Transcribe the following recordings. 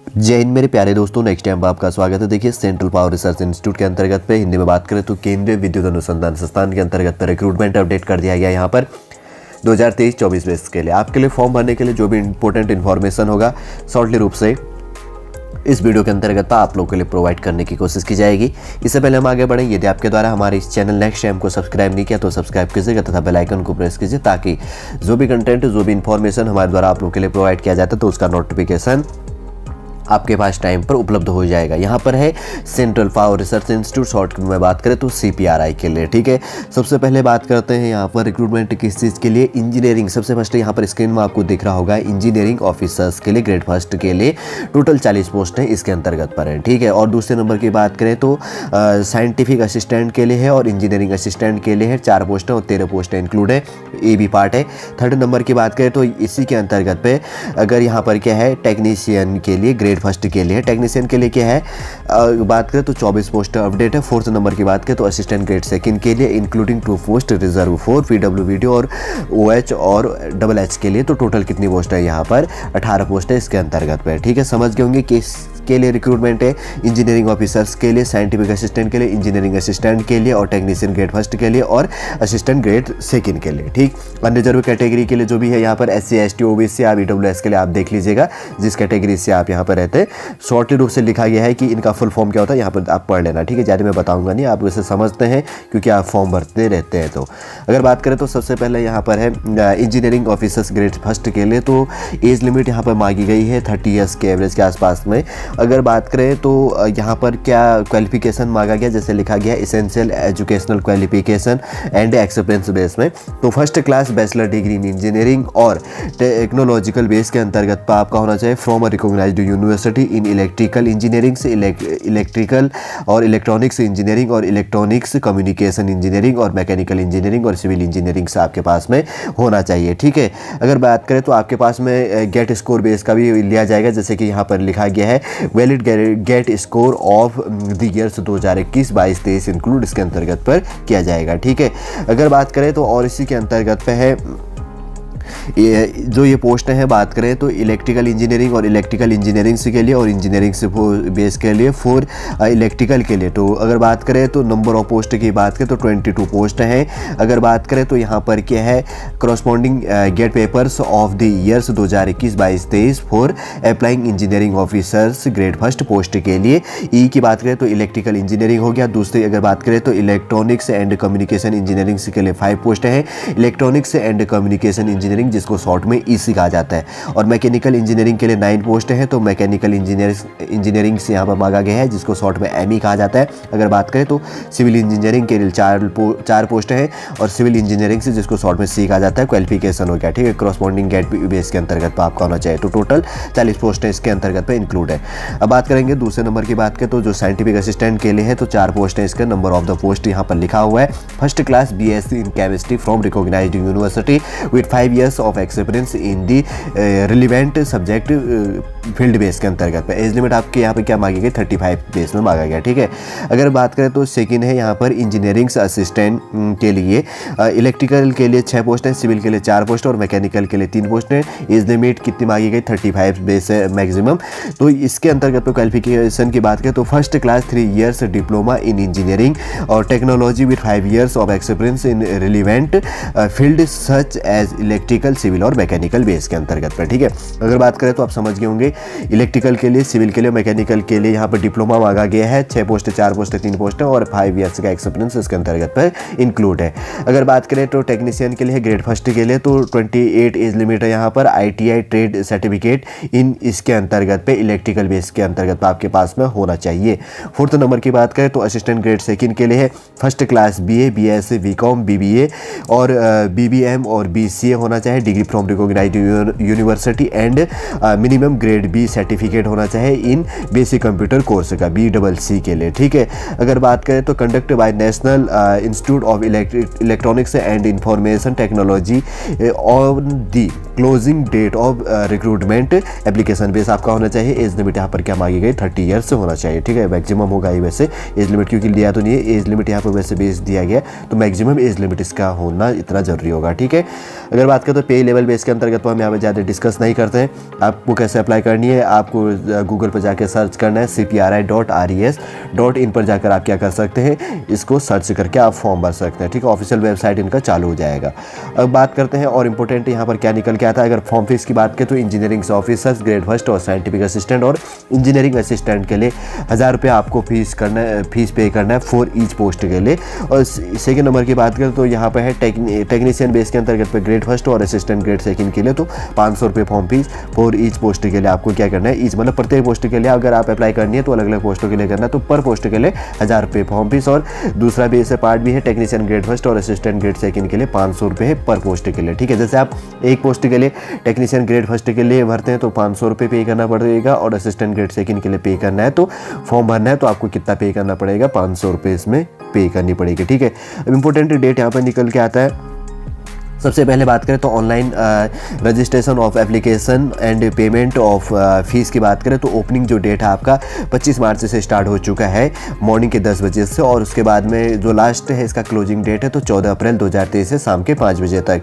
जय हिंद मेरे प्यारे दोस्तों, नेक्स्ट टाइम आपका स्वागत है। देखिए, सेंट्रल पावर रिसर्च इंस्टीट्यूट के अंतर्गत पे हिंदी में बात करें तो केंद्रीय विद्युत अनुसंधान संस्थान के अंतर्गत पर रिक्रूटमेंट अपडेट कर दिया गया यहाँ पर 2023-24 बैच के लिए। आपके लिए फॉर्म भरने के लिए जो भी इंपॉर्टेंट इन्फॉर्मेशन होगा शॉर्टली रूप से इस वीडियो के अंतर्गत आप लोगों के लिए प्रोवाइड करने की कोशिश की जाएगी। इससे पहले हम आगे बढ़ें, यदि आपके द्वारा हमारे इस चैनल नेक्स्ट टाइम को सब्सक्राइब नहीं किया तो सब्सक्राइब कीजिएगा तथा बेल आइकन को प्रेस कीजिए ताकि जो भी कंटेंट, जो भी इंफॉर्मेशन हमारे द्वारा आप लोगों के लिए प्रोवाइड किया जाता है तो उसका नोटिफिकेशन आपके पास टाइम पर उपलब्ध हो जाएगा। यहाँ पर है central power research institute, short में बात करें तो CPRI के लिए। ठीक है, सबसे पहले बात करते हैं यहाँ पर रिक्रूटमेंट किस चीज़ के लिए। इंजीनियरिंग, सबसे फर्स्ट यहाँ पर स्क्रीन में आपको दिख रहा होगा इंजीनियरिंग ऑफिसर्स के लिए ग्रेड फर्स्ट के लिए टोटल 40 पोस्ट हैं इसके अंतर्गत पर है। ठीक है, और दूसरे नंबर की बात करें तो साइंटिफिक असिस्टेंट के लिए है और इंजीनियरिंग असिस्टेंट के लिए है 4 पोस्टें और 13 पोस्टें इंक्लूड है, ये भी पार्ट है। थर्ड नंबर की बात करें तो इसी के अंतर्गत पे अगर यहाँ पर क्या है टेक्नीशियन के लिए ग्रेड फर्स्ट के लिए, टेक्नीशियन के लिए क्या है बात करें तो 24 पोस्ट अपडेट है। फोर्थ नंबर की बात करें तो असिस्टेंट ग्रेड सेकंड के लिए including 2 post reserve for PWD और OH और HH के लिए, तो टोटल कितनी पोस्ट है यहाँ पर 18 पोस्ट है इसके अंतर्गत पे। ठीक है, समझ गए होंगे कि के लिए रिक्रूटमेंट है इंजीनियरिंग ऑफिसर्स के लिए, साइंटिफिक असिस्टेंट के लिए, इंजीनियरिंग असिस्टेंट के लिए और टेक्नीशियन ग्रेड फर्स्ट के लिए और असिस्टेंट ग्रेड सेकंड के लिए। ठीक, अनरिजर्व कैटेगरी के लिए जो भी है यहाँ पर SC ST OBC या EWS के लिए आप देख लीजिएगा जिस कैटेगरी से आप यहाँ पर रहते हैं। शॉर्टली रूप से लिखा गया है कि इनका फुल फॉर्म क्या होता है, यहाँ पर आप पढ़ लेना। ठीक है, ज़्यादा मैं बताऊंगा नहीं, आप इसे समझते हैं क्योंकि आप फॉर्म भरते रहते हैं। तो अगर बात करें तो सबसे पहले यहाँ पर है इंजीनियरिंग ऑफिसर्स ग्रेड फर्स्ट के लिए, तो एज लिमिट यहाँ पर मांगी गई है 30 ईयर्स के एवरेज के आसपास में। अगर बात करें तो यहाँ पर क्या क्वालिफिकेशन मांगा गया, जैसे लिखा गया essential educational qualification and experience base में, तो first class bachelor degree in engineering और टेक्नोलॉजिकल बेस के अंतर्गत पर आपका होना चाहिए from a recognized university in electrical engineering से इलेक्ट्रिकल और इलेक्ट्रॉनिक्स इंजीनियरिंग और इलेक्ट्रॉनिक्स कम्युनिकेशन इंजीनियरिंग और मैकेनिकल इंजीनियरिंग और सिविल इंजीनियरिंग से आपके पास में होना चाहिए। ठीक है, अगर बात करें तो आपके पास में गेट स्कोर बेस का भी लिया जाएगा, जैसे कि यहाँ पर लिखा गया है valid GATE score of the years 2021, 22, 23 include इसके अंतर्गत पर किया जाएगा। ठीक है, अगर बात करें तो और इसी के अंतर्गत पे है ये पोस्ट हैं, बात करें तो इलेक्ट्रिकल इंजीनियरिंग और इलेक्ट्रिकल इंजीनियरिंग के लिए और इंजीनियरिंग से बेस के लिए फॉर इलेक्ट्रिकल के लिए। तो अगर बात करें तो नंबर ऑफ पोस्ट की बात करें तो 22 पोस्ट हैं। अगर बात करें तो यहाँ पर क्या है corresponding GATE papers of the years 2021, 22, 23 for applying engineering officers grade first post के लिए। ई की बात करें तो इलेक्ट्रिकल इंजीनियरिंग हो गया। दूसरी अगर बात करें तो इलेक्ट्रॉनिक्स एंड कम्युनिकेशन इंजीनियरिंग के लिए 5 पोस्ट हैं, इलेक्ट्रॉनिक्स एंड कम्युनिकेशन इंजीनियरिंग जिसको शॉर्ट में EC कहा जाता है, और मैकेनिकल इंजीनियरिंग के लिए 9 पोस्ट हैं। तो मैकेनिकल इंजीनियरिंग से यहाँ पर मांगा गया है जिसको शॉर्ट में ME कहा जाता है। अगर बात करें तो सिविल इंजीनियरिंग के लिए 4 पोस्ट हैं और सिविल इंजीनियरिंग से जिसको शॉर्ट में C कहा जाता है क्वालिफिकेशन हो गया। ठीक है, करस्पॉन्डिंग गेट बेस के अंतर्गत पर आपका होना चाहिए। तो टोटल 40 पोस्टें इसके अंतर्गत पे इंक्लूड है। अब बात करेंगे दूसरे नंबर की बात करें तो जो साइंटिफिक असिस्टेंट के लिए है तो 4 पोस्ट हैं इसके। नंबर ऑफ द पोस्ट यहाँ पर लिखा हुआ है first class BSc in chemistry from recognized university with 5 years of experience in the relevant subject field base के अंतर्गत। एज लिमिट आपके यहाँ पे क्या मांगी गई 35 बेस में मांगा गया। ठीक है, अगर बात करें तो सेकंड है यहाँ पर इंजीनियरिंग असिस्टेंट के लिए इलेक्ट्रिकल के लिए 6 पोस्ट हैं, सिविल के लिए 4 पोस्ट और मैकेनिकल के लिए 3 पोस्ट हैं। एज लिमिट कितनी मांगी गई 35 बेस है मैक्सिमम। तो इसके अंतर्गत तो क्वालिफिकेशन की बात करें तो first class 3 years diploma in engineering और technology with 5 years of experience in relevant field such as electrical, civil और मैकेनिकल बेस के अंतर्गत पर। ठीक है, अगर बात करें तो आप समझ गए होंगे इलेक्ट्रिकल के लिए, सिविल के लिए, मैकेनिकल के लिए यहाँ पर डिप्लोमा मांगा गया है। 6 पोस्ट, 4 पोस्ट, 3 पोस्ट और 5 years का एक्सपीरियंस इसके अंतर्गत पर इंक्लूड है। अगर बात करें तो टेक्नीशियन के लिए ग्रेड फर्स्ट के लिए तो 28 एज लिमिट है यहाँ पर। ITI ट्रेड सर्टिफिकेट इन इसके अंतर्गत पे इलेक्ट्रिकल बेस के अंतर्गत आपके पास में होना चाहिए। फोर्थ नंबर की बात करें तो असिस्टेंट ग्रेड सेकंड के लिए है first class BA, BSc, BCom, BBA और BBM और BCA होना चाहिए, degree from recognized university and minimum grade B certificate होना चाहिए इन बेसिक कंप्यूटर कोर्स का BCC के लिए। ठीक है, अगर बात करें तो conduct by National Institute of Electronics and Information Technology on the closing date of recruitment application base आपका होना चाहिए। एज लिमिट यहाँ पर क्या मांगी गई 30 ईयर्स से होना चाहिए। ठीक है, मैक्सिमम होगा ही वैसे एज लिमिट, क्योंकि लिया तो नहीं है एज लिमिट यहाँ पर वैसे बेस दिया गया तो मैक्सिमम एज लिमिट इसका होना इतना जरूरी होगा। ठीक है, अगर बात करें तो पे लेवल बेस के अंतर्गत तो हम यहाँ पे ज़्यादा डिस्कस नहीं करते हैं। आपको कैसे अप्लाई करनी है, आपको गूगल पर जाकर सर्च करना है cpri.res.in पर जाकर आप क्या कर सकते हैं, इसको सर्च करके आप फॉर्म भर सकते हैं। ठीक है, ऑफिशियल वेबसाइट इनका चालू हो जाएगा। अब बात करते हैं और इम्पोर्टेंट यहाँ पर क्या निकल के आता है। अगर फॉर्म फीस की बात करें तो इंजीनियरिंग ऑफिसर्स ग्रेड फर्स्ट और साइंटिफिक असिस्टेंट और इंजीनियरिंग असिस्टेंट के लिए 1000 रुपये आपको फीस पे करना है फॉर ईच पोस्ट के लिए। और सेकेंड नंबर की बात करें तो यहाँ पर है टेक्नीशियन बेस के अंतर्गत पे ग्रेड फर्स्ट और असिस्टेंट ग्रेड सेकंड के लिए तो 500 रुपये form fees for each post के लिए आपको क्या करना है, ईच मतलब प्रत्येक पोस्ट के लिए अगर आप अप्लाई करनी है तो अलग अलग पोस्टों के लिए करना है, तो पर पोस्ट के लिए 1000 रुपये फॉर्म फीस। और दूसरा भी ऐसे पार्ट भी है, टेक्नीशियन ग्रेड फर्स्ट और असिस्टेंट ग्रेड सेकंड के लिए 500 रुपये है पर पोस्ट के लिए। ठीक है, जैसे आप एक पोस्ट के लिए टेक्नीशियन ग्रेड फर्स्ट के लिए भरते हैं तो 500 रुपये पे करना पड़ेगा, और असिस्टेंट ग्रेड सेकंड के लिए पे करना है तो फॉर्म भरना है तो आपको कितना पे करना पड़ेगा, 500 रुपये इसमें पे करनी पड़ेगी। ठीक है, अब इंपॉर्टेंट डेट यहाँ पर निकल के आता है। सबसे पहले बात करें तो online registration of application and payment of fees की बात करें तो ओपनिंग जो डेट है आपका 25 मार्च से स्टार्ट हो चुका है मॉर्निंग के 10 बजे से, और उसके बाद में जो लास्ट है इसका क्लोजिंग डेट है तो 14 अप्रैल 2023 से शाम के 5 बजे तक।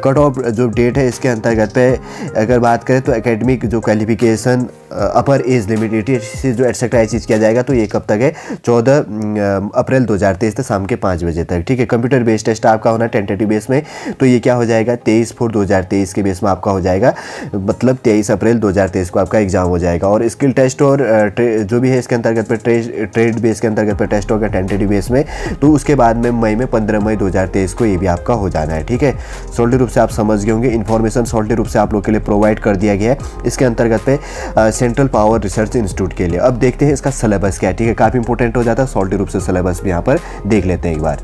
कट ऑफ जो डेट है इसके अंतर्गत पे अगर बात करें तो एकेडमिक जो क्वालिफिकेशन अपर एज लिमिट से जो एक्सरसाइज किया जाएगा तो ये कब तक है, 14 अप्रैल 2023 से शाम के 5 बजे तक। ठीक है, कंप्यूटर बेस्ड टेस्ट आपका होना टेंटेटिव बेस में, तो ये क्या हो जाएगा 23/4/2023 के बेस में आपका हो जाएगा, मतलब 23 अप्रैल 2023 को आपका एग्जाम हो जाएगा। और स्किल टेस्ट और जो भी है इसके अंतर्गत पे ट्रेड बेस के अंतर्गत पे टेस्ट होगा टेंटेटिव बेस में, तो उसके बाद में मई में 15 मई 2023 को ये भी आपका हो जाना है। ठीक है, सॉलिड रूप से आप समझ गए होंगे, इन्फॉर्मेशन सॉलिड रूप से आप लोग के लिए प्रोवाइड कर दिया गया है इसके अंतर्गत पे सेंट्रल पावर रिसर्च इंस्टीट्यूट के लिए। अब देखते हैं इसका सिलेबस क्या है। ठीक है, काफ़ी इंपॉर्टेंट हो जाता है, सॉलिड रूप से सिलेबस भी यहाँ पर देख लेते हैं एक बार।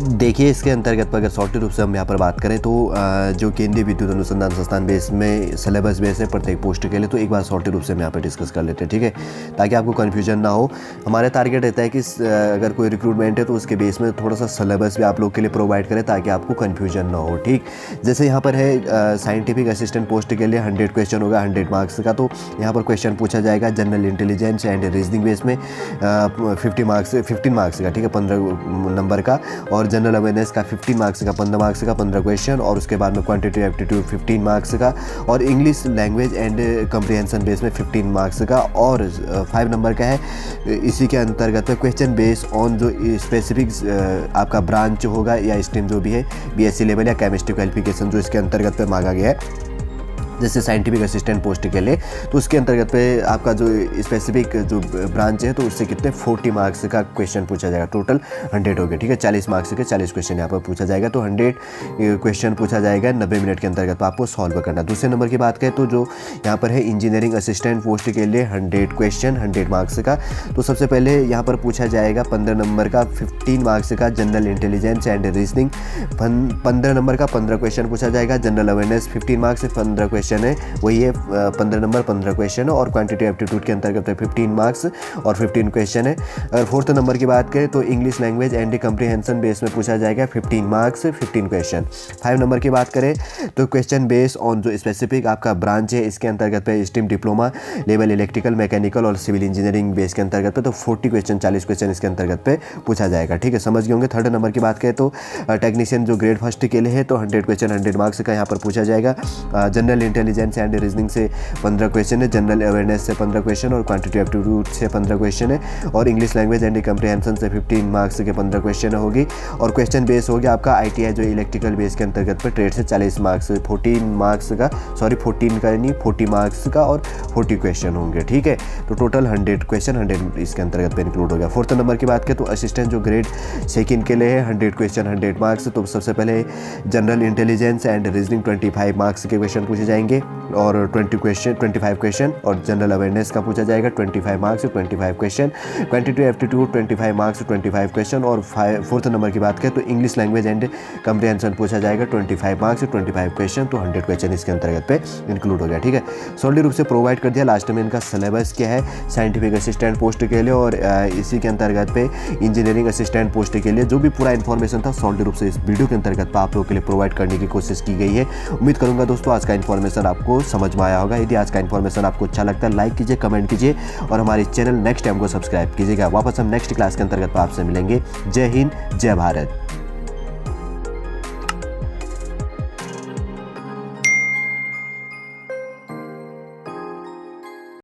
देखिए इसके अंतर्गत पर अगर सॉफ्ट रूप से हम यहाँ पर बात करें तो जो केंद्रीय विद्युत अनुसंधान संस्थान बेस में सिलेबस बेस है प्रत्येक पोस्ट के लिए, तो एक बार सॉफ्ट रूप से हम यहाँ पर डिस्कस कर लेते हैं। ठीक है, ताकि आपको कन्फ्यूजन ना हो। हमारा टारगेट रहता है कि अगर कोई रिक्रूटमेंट है तो उसके बेस में थोड़ा सा सिलेबस भी आप लोग के लिए प्रोवाइड करें ताकि आपको कन्फ्यूजन ना हो। ठीक, जैसे यहाँ पर है साइंटिफिक असिस्टेंट पोस्ट के लिए 100 क्वेश्चन होगा 100 मार्क्स का, तो यहाँ पर क्वेश्चन पूछा जाएगा general intelligence and reasoning base में 15 मार्क्स का। ठीक है, 15 नंबर का, और जनरल अवेयरनेस का 15 मार्क्स का 15 मार्क्स का 15 क्वेश्चन, और उसके बाद में क्वांटिटेटिव एप्टीट्यूड 15 मार्क्स का, और English language and comprehension base में 15 मार्क्स का, और 5 नंबर का है इसी के अंतर्गत में क्वेश्चन बेस ऑन जो स्पेसिफिक आपका ब्रांच होगा या स्ट्रीम जो भी है बीएससी लेवल या केमिस्ट्री क्वालिफिकेशन जो इसके अंतर्गत पे मांगा गया है। जैसे साइंटिफिक असिस्टेंट पोस्ट के लिए तो उसके अंतर्गत पे आपका जो स्पेसिफिक जो ब्रांच है तो उससे कितने 40 मार्क्स का क्वेश्चन पूछा जाएगा, टोटल 100 हो गया। ठीक है, 40 मार्क्स के 40 क्वेश्चन यहाँ पर पूछा जाएगा, तो 100 क्वेश्चन पूछा जाएगा 90 मिनट के अंतर्गत तो आपको सॉल्व करना। दूसरे नंबर की बात करें तो जो यहाँ पर है इंजीनियरिंग असिस्टेंट पोस्ट के लिए 100 क्वेश्चन 100 मार्क्स का, तो सबसे पहले यहाँ पर पूछा जाएगा 15 नंबर का 15 मार्क्स का general intelligence and reasoning, 15 number का 15 क्वेश्चन पूछा जाएगा। जनरल अवेयरनेस 15 मार्क्स से 15 क्वेश्चन है, वही है 15 नंबर 15 क्वेश्चन है, और क्वांटिटी एप्टीट्यूड के अंतर्गत 15 मार्क्स और 15 क्वेश्चन है। अगर फोर्थ नंबर की बात करें तो English language and comprehension base में पूछा जाएगा 15 मार्क्स 15 क्वेश्चन। 5 नंबर की बात करें तो क्वेश्चन बेस ऑन जो स्पेसिफिक आपका ब्रांच है इसके अंतर्गत पे stream diploma level electrical mechanical और सिविल इंजीनियरिंग बेस के अंतर्गत पे तो 40 क्वेश्चन 40 क्वेश्चन इसके अंतर्गत पे पूछा जाएगा। ठीक है, समझ गए होंगे। थर्ड नंबर की बात करें तो टेक्नीशियन जो ग्रेड फर्स्ट के लिए है तो 100 क्वेश्चन 100 मार्क्स का यहाँ पर पूछा जाएगा। जनरल इंटेलिजेंस एंड रीजनिंग से 15 क्वेश्चन है, जनरल अवेयरनेस से 15 क्वेश्चन और क्वांटिटी एप्टीट्यूड से 15 क्वेश्चन है, और इंग्लिश लैंग्वेज एंड कम्प्रीहेंशन से 15 मार्क्स के 15 क्वेश्चन होगी। और क्वेश्चन बेस हो गया आपका आईटीआई जो इलेक्ट्रिकल बेस के अंतर्गत पर ट्रेड से 40 मार्क्स 14 मार्क्स का 14 का नहीं 40 मार्क्स का और 40 क्वेश्चन होंगे। ठीक है, तो टोटल 100 क्वेश्चन 100 इसके अंतर्गत पे इंक्लूड हो गया। फोर्थ नंबर की बात करें तो असिस्टेंट जो ग्रेड सेकंड के लिए है 100 क्वेश्चन 100 मार्क्स, तो सबसे पहले general intelligence and reasoning 25 marks के क्वेश्चन पूछे जाएंगे, और 25 क्वेश्चन, और जनरल अवेयरनेस का पूछा जाएगा 25 marks 25 question, quantity aptitude 25 marks 25 question. और फोर्थ नंबर की बात करें तो इंग्लिश लैंग्वेज एंड कम्प्रीहेंशन पूछा जाएगा 25 मार्क्स 25 क्वेश्चन, तो 100 क्वेश्चन इसके अंतर्गत पे इंक्लूड हो गया। ठीक है, सॉलिड रूप से प्रोवाइड कर दिया। लास्ट में इनका सिलेबस क्या है साइंटिफिक असिस्टेंट पोस्ट के लिए, और इसी के अंतर्गत पे इंजीनियरिंग असिस्टेंट पोस्ट के लिए जो भी पूरा इन्फॉर्मेशन था सॉलिड रूप से इस वीडियो के अंतर्गत पे आप लोगों के लिए प्रोवाइड करने की कोशिश की गई है। उम्मीद करूंगा दोस्तों आज का इन्फॉर्मेशन आपको समझ में आया होगा। यदि आज का इन्फॉर्मेशन आपको अच्छा लगता है लाइक कीजिए, कमेंट कीजिए, और हमारे चैनल नेक्स्ट टाइम को सब्सक्राइब कीजिएगा। वापस हम नेक्स्ट क्लास के अंतर्गत आपसे मिलेंगे। जय हिंद, जय भारत।